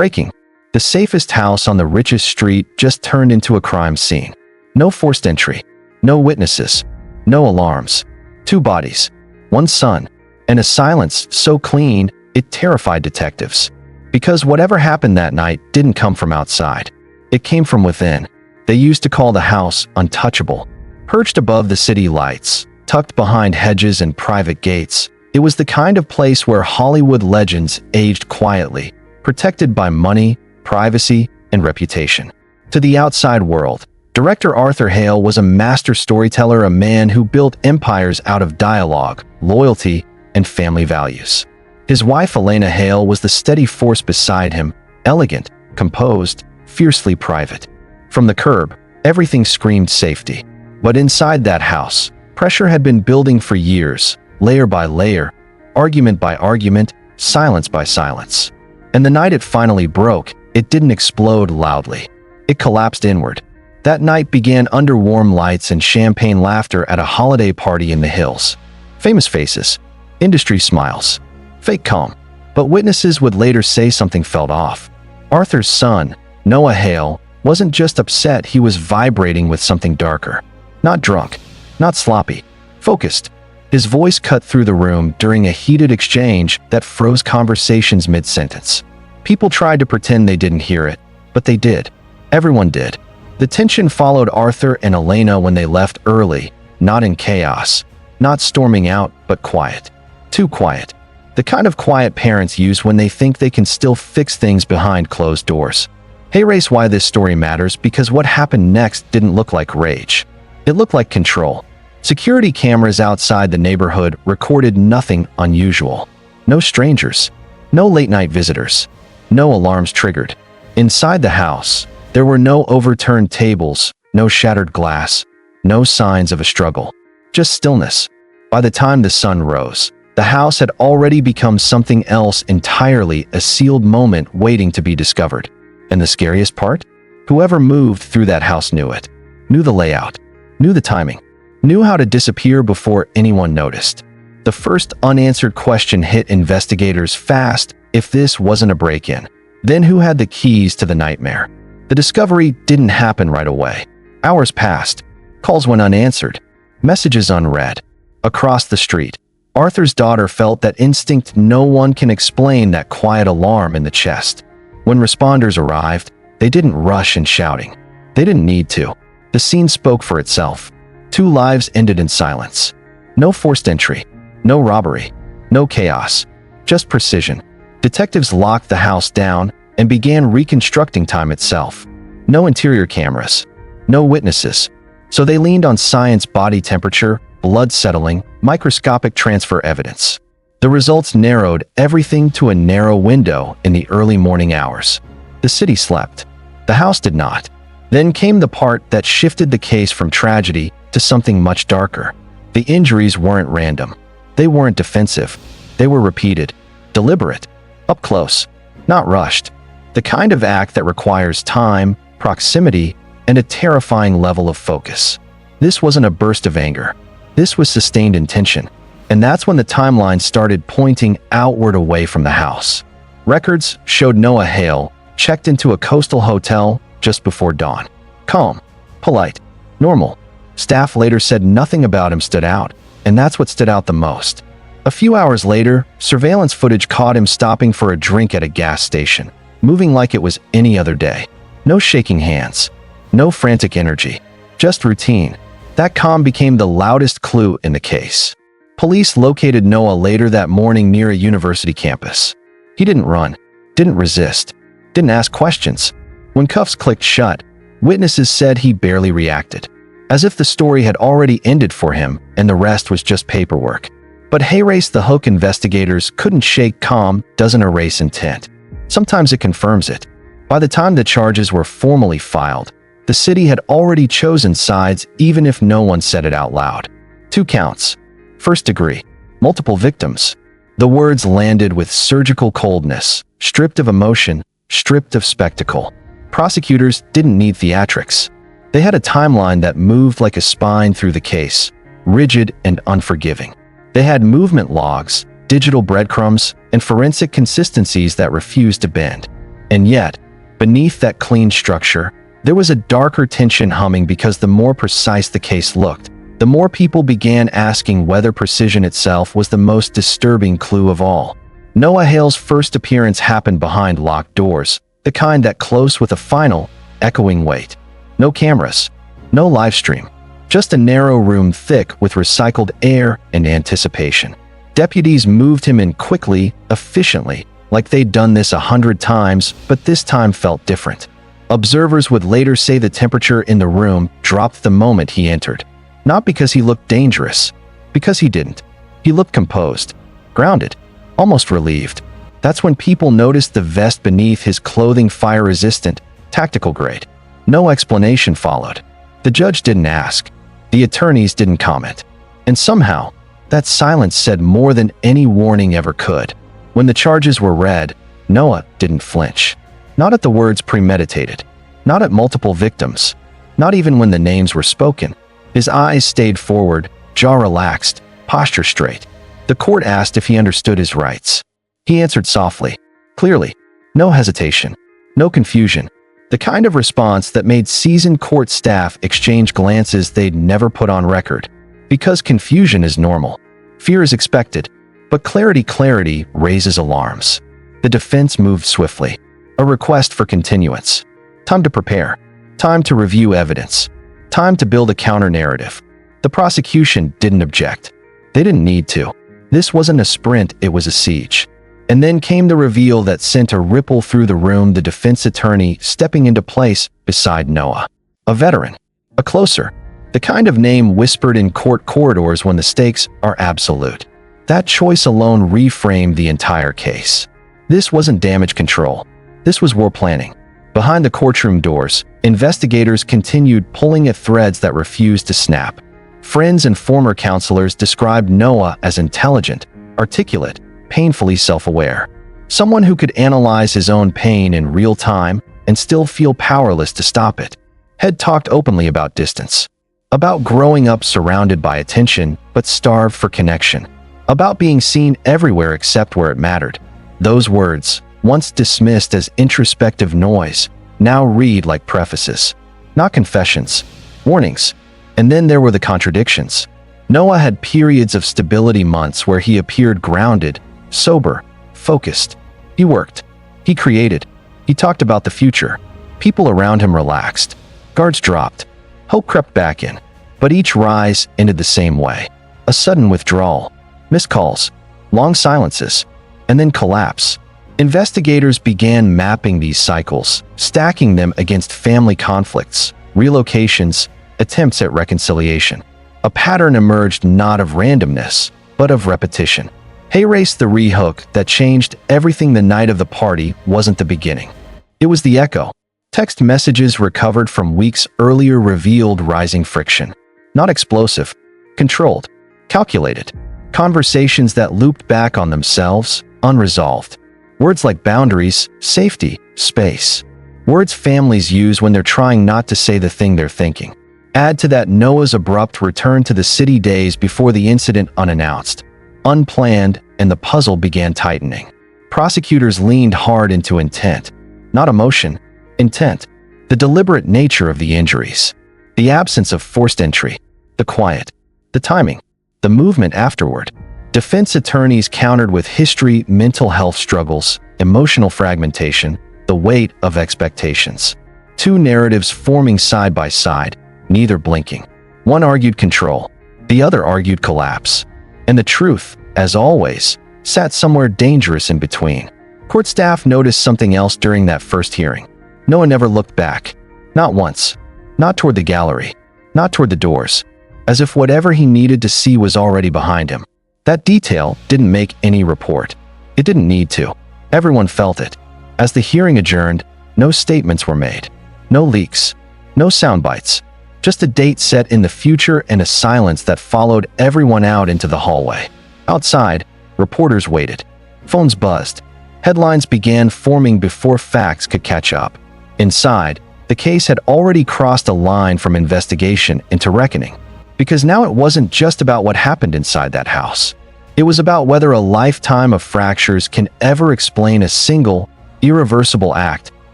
Breaking. The safest house on the richest street just turned into a crime scene. No forced entry. No witnesses. No alarms. 2 bodies. 1 son. And a silence so clean, it terrified detectives. Because whatever happened that night didn't come from outside. It came from within. They used to call the house untouchable. Perched above the city lights, tucked behind hedges and private gates, it was the kind of place where Hollywood legends aged quietly, protected by money, privacy, and reputation. To the outside world, director Arthur Hale was a master storyteller, a man who built empires out of dialogue, loyalty, and family values. His wife Elena Hale was the steady force beside him, elegant, composed, fiercely private. From the curb, everything screamed safety. But inside that house, pressure had been building for years, layer by layer, argument by argument, silence by silence. And the night it finally broke, it didn't explode loudly. It collapsed inward. That night began under warm lights and champagne laughter at a holiday party in the hills. Famous faces, industry smiles, fake calm. But witnesses would later say something felt off. Arthur's son, Noah Hale, wasn't just upset, he was vibrating with something darker. Not drunk, not sloppy, focused. His voice cut through the room during a heated exchange that froze conversations mid-sentence. People tried to pretend they didn't hear it, but they did. Everyone did. The tension followed Arthur and Elena when they left early, not in chaos, not storming out, but quiet. Too quiet. The kind of quiet parents use when they think they can still fix things behind closed doors. Hey, race, why this story matters, because what happened next didn't look like rage. It looked like control. Security cameras outside the neighborhood recorded nothing unusual. No strangers. No late-night visitors. No alarms triggered. Inside the house, there were no overturned tables, no shattered glass, no signs of a struggle. Just stillness. By the time the sun rose, the house had already become something else entirely, a sealed moment waiting to be discovered. And the scariest part? Whoever moved through that house knew it. Knew the layout. Knew the timing. Knew how to disappear before anyone noticed. The first unanswered question hit investigators fast. If this wasn't a break-in, then who had the keys to the nightmare? The discovery didn't happen right away. Hours passed. Calls went unanswered. Messages unread. Across the street, Arthur's daughter felt that instinct. No one can explain that quiet alarm in the chest. When responders arrived, they didn't rush in shouting. They didn't need to. The scene spoke for itself. 2 lives ended in silence. No forced entry. No robbery. No chaos. Just precision. Detectives locked the house down and began reconstructing time itself. No interior cameras. No witnesses. So they leaned on science, body temperature, blood settling, microscopic transfer evidence. The results narrowed everything to a narrow window in the early morning hours. The city slept. The house did not. Then came the part that shifted the case from tragedy to something much darker. The injuries weren't random. They weren't defensive. They were repeated, deliberate, up close, not rushed. The kind of act that requires time, proximity, and a terrifying level of focus. This wasn't a burst of anger. This was sustained intention. And that's when the timeline started pointing outward away from the house. Records showed Noah Hale checked into a coastal hotel just before dawn. Calm, polite, normal. Staff later said nothing about him stood out, and that's what stood out the most. A few hours later, surveillance footage caught him stopping for a drink at a gas station, moving like it was any other day. No shaking hands, no frantic energy, just routine. That calm became the loudest clue in the case. Police located Noah later that morning near a university campus. He didn't run, didn't resist, didn't ask questions. When cuffs clicked shut, witnesses said he barely reacted, as if the story had already ended for him and the rest was just paperwork. But hey, race, the hook investigators couldn't shake. Calm doesn't erase intent. Sometimes it confirms it. By the time the charges were formally filed, the city had already chosen sides, even if no one said it out loud. 2 counts. First degree. Multiple victims. The words landed with surgical coldness, stripped of emotion, stripped of spectacle. Prosecutors didn't need theatrics. They had a timeline that moved like a spine through the case, rigid and unforgiving. They had movement logs, digital breadcrumbs, and forensic consistencies that refused to bend. And yet, beneath that clean structure, there was a darker tension humming because the more precise the case looked, the more people began asking whether precision itself was the most disturbing clue of all. Noah Hale's first appearance happened behind locked doors, the kind that close with a final, echoing wait. No cameras, no live stream, just a narrow room thick with recycled air and anticipation. Deputies moved him in quickly, efficiently, like they'd done this 100 times, but this time felt different. Observers would later say the temperature in the room dropped the moment he entered. Not because he looked dangerous, because he didn't. He looked composed, grounded, almost relieved. That's when people noticed the vest beneath his clothing fire-resistant, tactical grade. No explanation followed. The judge didn't ask. The attorneys didn't comment. And somehow, that silence said more than any warning ever could. When the charges were read, Noah didn't flinch. Not at the words premeditated. Not at multiple victims. Not even when the names were spoken. His eyes stayed forward, jaw relaxed, posture straight. The court asked if he understood his rights. He answered softly, clearly. No hesitation. No confusion. The kind of response that made seasoned court staff exchange glances they'd never put on record. Because confusion is normal. Fear is expected. But clarity raises alarms. The defense moved swiftly. A request for continuance. Time to prepare. Time to review evidence. Time to build a counter-narrative. The prosecution didn't object. They didn't need to. This wasn't a sprint, it was a siege. And then came the reveal that sent a ripple through the room, the defense attorney stepping into place beside Noah. A veteran. A closer. The kind of name whispered in court corridors when the stakes are absolute. That choice alone reframed the entire case. This wasn't damage control. This was war planning. Behind the courtroom doors, investigators continued pulling at threads that refused to snap. Friends and former counselors described Noah as intelligent, articulate, painfully self-aware. Someone who could analyze his own pain in real time and still feel powerless to stop it. Had talked openly about distance. About growing up surrounded by attention but starved for connection. About being seen everywhere except where it mattered. Those words, once dismissed as introspective noise, now read like prefaces. Not confessions, warnings. And then there were the contradictions. Noah had periods of stability, months where he appeared grounded, sober, focused. He worked. He created. He talked about the future. People around him relaxed. Guards dropped. Hope crept back in. But each rise ended the same way. A sudden withdrawal. Missed calls. Long silences. And then collapse. Investigators began mapping these cycles, stacking them against family conflicts, relocations, attempts at reconciliation. A pattern emerged not of randomness, but of repetition. Hay raced the rehook that changed everything. The night of the party wasn't the beginning. It was the echo. Text messages recovered from weeks earlier revealed rising friction. Not explosive, controlled, calculated. Conversations that looped back on themselves, unresolved. Words like boundaries, safety, space. Words families use when they're trying not to say the thing they're thinking. Add to that Noah's abrupt return to the city days before the incident, unannounced, unplanned, and the puzzle began tightening. Prosecutors leaned hard into intent. Not emotion, intent. The deliberate nature of the injuries. The absence of forced entry. The quiet. The timing. The movement afterward. Defense attorneys countered with history, mental health struggles, emotional fragmentation, the weight of expectations. Two narratives forming side by side, neither blinking. One argued control, the other argued collapse. And the truth, as always, sat somewhere dangerous in between. Court staff noticed something else during that first hearing. Noah never looked back. Not once. Not toward the gallery. Not toward the doors. As if whatever he needed to see was already behind him. That detail didn't make any report. It didn't need to. Everyone felt it. As the hearing adjourned, no statements were made. No leaks. No sound bites. Just a date set in the future and a silence that followed everyone out into the hallway. Outside, reporters waited. Phones buzzed. Headlines began forming before facts could catch up. Inside, the case had already crossed a line from investigation into reckoning. Because now it wasn't just about what happened inside that house. It was about whether a lifetime of fractures can ever explain a single, irreversible act,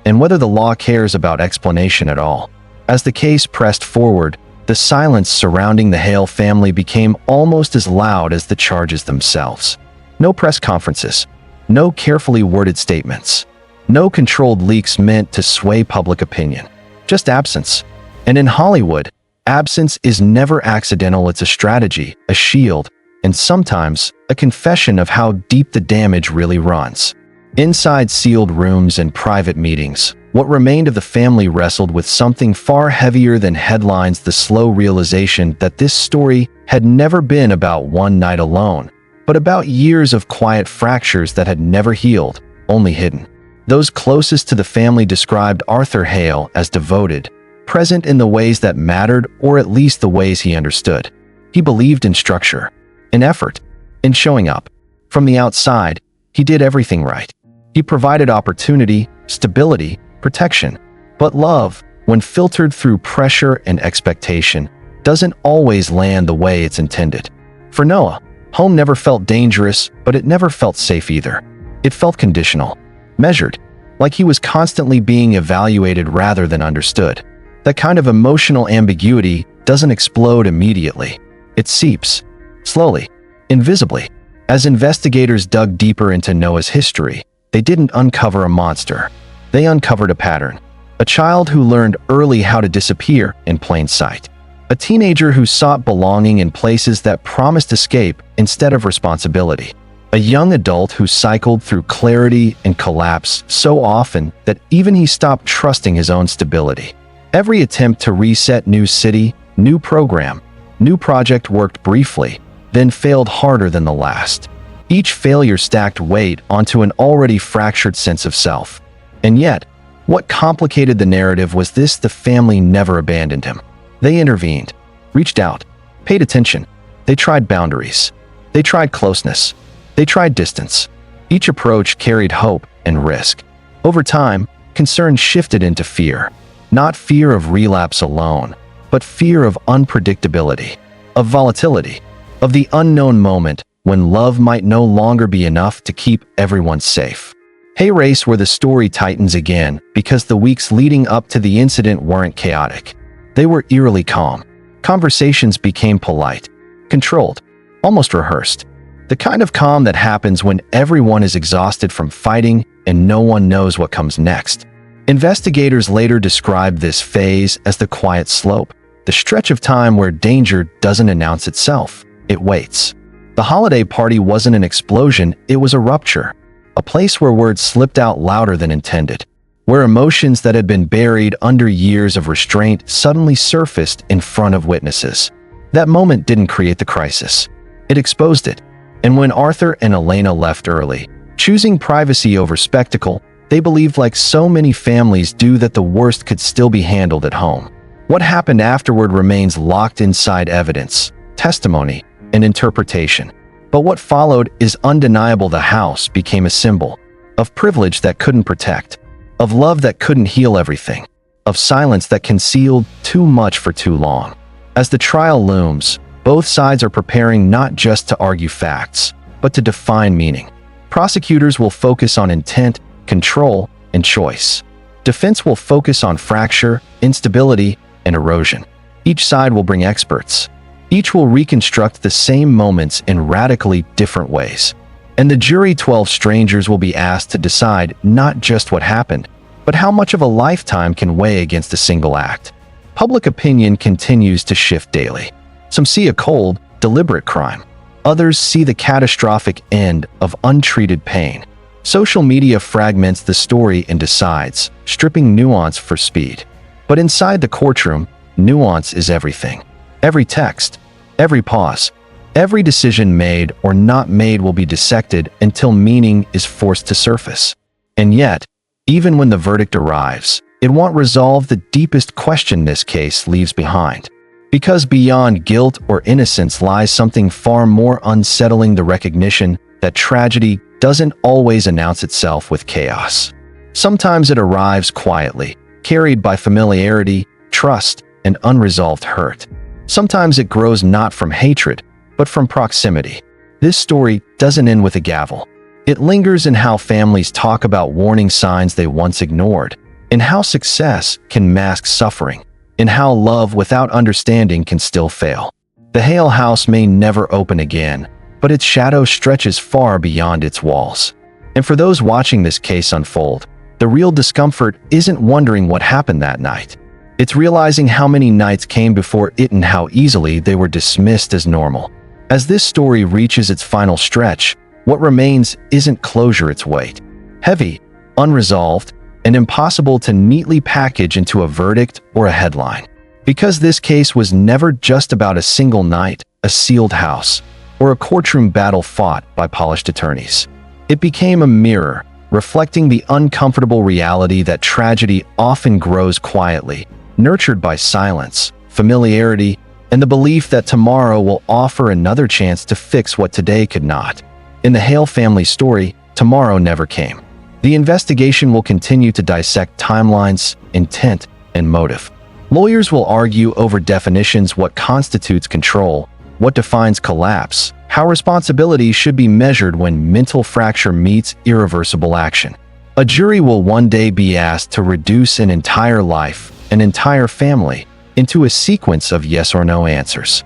and whether the law cares about explanation at all. As the case pressed forward, the silence surrounding the Hale family became almost as loud as the charges themselves. No press conferences, no carefully worded statements, no controlled leaks meant to sway public opinion. Just absence. And in Hollywood, absence is never accidental. It's a strategy, a shield, and sometimes a confession of how deep the damage really runs. Inside sealed rooms and private meetings, what remained of the family wrestled with something far heavier than headlines: the slow realization that this story had never been about one night alone, but about years of quiet fractures that had never healed, only hidden. Those closest to the family described Arthur Hale as devoted, present in the ways that mattered, or at least the ways he understood. He believed in structure, in effort, in showing up. From the outside, he did everything right. He provided opportunity, stability, protection. But love, when filtered through pressure and expectation, doesn't always land the way it's intended. For Noah, home never felt dangerous, but it never felt safe either. It felt conditional, measured, like he was constantly being evaluated rather than understood. That kind of emotional ambiguity doesn't explode immediately. It seeps, slowly, invisibly. As investigators dug deeper into Noah's history, they didn't uncover a monster. They uncovered a pattern. A child who learned early how to disappear in plain sight. A teenager who sought belonging in places that promised escape instead of responsibility. A young adult who cycled through clarity and collapse so often that even he stopped trusting his own stability. Every attempt to reset new city, new program, new project worked briefly, then failed harder than the last. Each failure stacked weight onto an already fractured sense of self. And yet, what complicated the narrative was this: the family never abandoned him. They intervened, reached out, paid attention. They tried boundaries. They tried closeness. They tried distance. Each approach carried hope and risk. Over time, concern shifted into fear. Not fear of relapse alone, but fear of unpredictability, of volatility, of the unknown moment when love might no longer be enough to keep everyone safe. Hey, race where the story tightens again, because the weeks leading up to the incident weren't chaotic. They were eerily calm. Conversations became polite, controlled, almost rehearsed. The kind of calm that happens when everyone is exhausted from fighting and no one knows what comes next. Investigators later described this phase as the quiet slope, the stretch of time where danger doesn't announce itself, it waits. The holiday party wasn't an explosion, it was a rupture. A place where words slipped out louder than intended, where emotions that had been buried under years of restraint suddenly surfaced in front of witnesses. That moment didn't create the crisis. It exposed it. And when Arthur and Elena left early, choosing privacy over spectacle, they believed, like so many families do, that the worst could still be handled at home. What happened afterward remains locked inside evidence, testimony, and interpretation. But what followed is undeniable. The house became a symbol of privilege that couldn't protect, of love that couldn't heal everything, of silence that concealed too much for too long. As the trial looms, both sides are preparing not just to argue facts, but to define meaning. Prosecutors will focus on intent, control, and choice. Defense will focus on fracture, instability, and erosion. Each side will bring experts. Each will reconstruct the same moments in radically different ways. And the jury, 12 strangers, will be asked to decide not just what happened, but how much of a lifetime can weigh against a single act. Public opinion continues to shift daily. Some see a cold, deliberate crime. Others see the catastrophic end of untreated pain. Social media fragments the story and decides, stripping nuance for speed. But inside the courtroom, nuance is everything. Every text, every pause, every decision made or not made will be dissected until meaning is forced to surface. And yet, even when the verdict arrives, it won't resolve the deepest question this case leaves behind. Because beyond guilt or innocence lies something far more unsettling: the recognition that tragedy doesn't always announce itself with chaos. Sometimes it arrives quietly, carried by familiarity, trust, and unresolved hurt. Sometimes it grows not from hatred, but from proximity. This story doesn't end with a gavel. It lingers in how families talk about warning signs they once ignored, in how success can mask suffering, in how love without understanding can still fail. The Hale house may never open again, but its shadow stretches far beyond its walls. And for those watching this case unfold, the real discomfort isn't wondering what happened that night. It's realizing how many nights came before it and how easily they were dismissed as normal. As this story reaches its final stretch, what remains isn't closure, it's weight. Heavy, unresolved, and impossible to neatly package into a verdict or a headline. Because this case was never just about a single night, a sealed house, or a courtroom battle fought by polished attorneys. It became a mirror, reflecting the uncomfortable reality that tragedy often grows quietly, nurtured by silence, familiarity, and the belief that tomorrow will offer another chance to fix what today could not. In the Hale family story, tomorrow never came. The investigation will continue to dissect timelines, intent, and motive. Lawyers will argue over definitions: what constitutes control, what defines collapse, how responsibility should be measured when mental fracture meets irreversible action. A jury will one day be asked to reduce an entire life, an entire family, into a sequence of yes or no answers.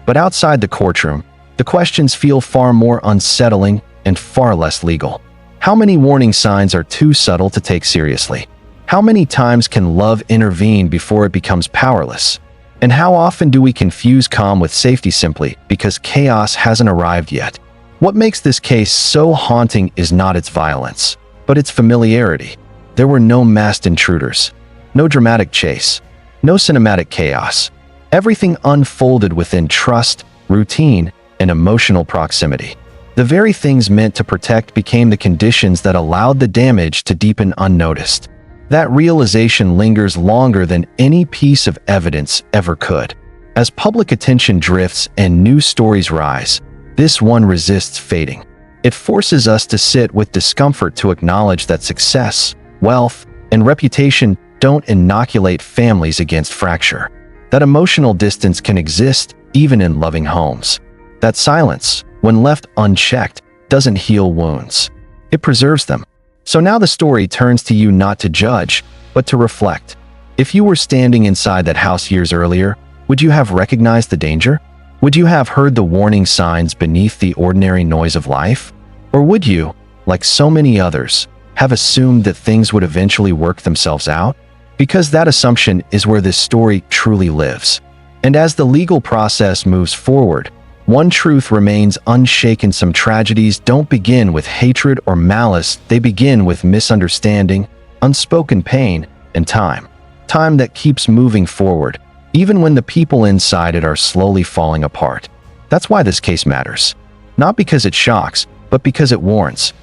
But outside the courtroom, the questions feel far more unsettling and far less legal. How many warning signs are too subtle to take seriously? How many times can love intervene before it becomes powerless? And how often do we confuse calm with safety simply because chaos hasn't arrived yet? What makes this case so haunting is not its violence, but its familiarity. There were no masked intruders, no dramatic chase, no cinematic chaos. Everything unfolded within trust, routine, and emotional proximity. The very things meant to protect became the conditions that allowed the damage to deepen unnoticed. That realization lingers longer than any piece of evidence ever could. As public attention drifts and new stories rise, this one resists fading. It forces us to sit with discomfort, to acknowledge that success, wealth, and reputation don't inoculate families against fracture. That emotional distance can exist even in loving homes. That silence, when left unchecked, doesn't heal wounds. It preserves them. So now the story turns to you, not to judge, but to reflect. If you were standing inside that house years earlier, would you have recognized the danger? Would you have heard the warning signs beneath the ordinary noise of life? Or would you, like so many others, have assumed that things would eventually work themselves out? Because that assumption is where this story truly lives. And as the legal process moves forward, one truth remains unshaken: some tragedies don't begin with hatred or malice, they begin with misunderstanding, unspoken pain, and time. Time that keeps moving forward, even when the people inside it are slowly falling apart. That's why this case matters. Not because it shocks, but because it warns.